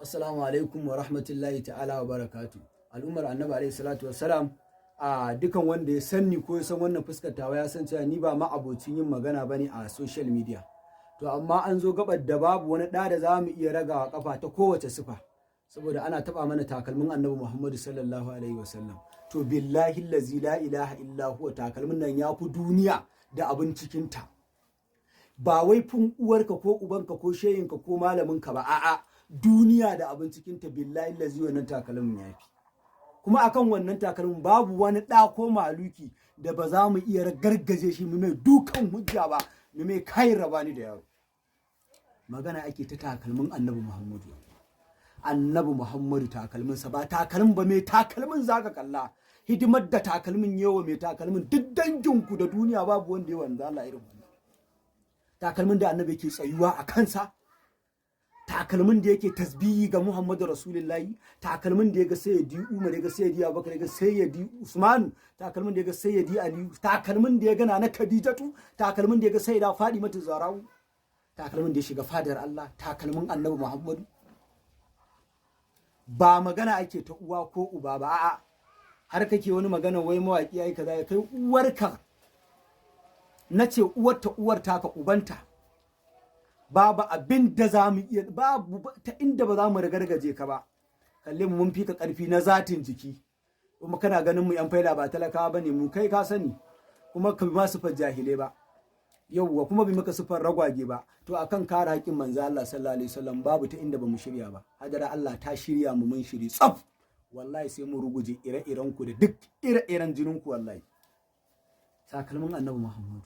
Assalamu alaikum wa rahmatullahi ta'ala wa barakatu. Al'ummar annabi alaihi salatu wassalam, a dukan wanda ya sanni ko ya san wannan fuskar tawa ya san cewa ni ba ma abocin yin magana bane a social media. To amma an zo gabar da babu wani da za mu iya ragawa kafa ta kowace sifa, saboda ana taba mana takalmin annabi Muhammadu sallallahu alaihi wasallam. To billahi allazi la ilaha illa huwa, takalmin nan ya fi duniya da abin cikin ta. Ba wai fun uwarka ko ubanka ko sheyinka ko malaminka ba, a'a, duniya da abin cikin ta billahi allazi wannan takalmin yafi. Kuma akan wannan takalmin babu wani da ko maluki da ba za mu iya gargaje shi mu mai dukan hujja ba, mu mai kai rabani da yaro. Magana ake ta takalmin annabi Muhammadu. Annabi Muhammadu takalminsa ba takalmin ba, mai takalmin zaka kalla. Hidimar da takalmin yawa mai takalmin duk danginku da duniya babu wanda ya wanda Allah irin wannan. Takalmin da annabi yake tsayuwa a kansa, takalmin da yake tasbihi ga Muhammadu Rasulullahi, takalmin da ya ga Sayyidi Umar, ya ga Sayyidi Abubakar, ya ga Sayyidi Usman, takalmin da ya ga Sayyidi Ali, takalmin da ya ga Nana Khadijatu, takalmin da ya ga Sayyida Fadimatu Zahra, takalmin da ya shiga fadar Allah, takalmin annabi Muhammadu. Ba magana ake ta uwa ko uba ba, a'a, har kake wani magana wai mawaki yayi kaza, ya kai uwarka. Nace uwarta uwarta ka ubanta. Babu abin da za mu iya, babu ta inda ba za mu ragargaje ka ba. Kalle mu mun fika karfi na zatin jiki, kuma kana ganin mu yan faida ba talakawa bane mu, kai ka sani, kuma ka bi ma sufar jahilai ba, yauwa kuma bi maka sufar ragwage ba. To akan kare haƙin manzo Allah sallallahu alaihi wasallam babu ta inda ba mu shirya ba. Hadara Allah ta shirya mu, mun shiri tsaf, wallahi sai mu ruguje ire-iren ku da duk ire-iren jinin ku wallahi. Takalmin annabi Muhammadu.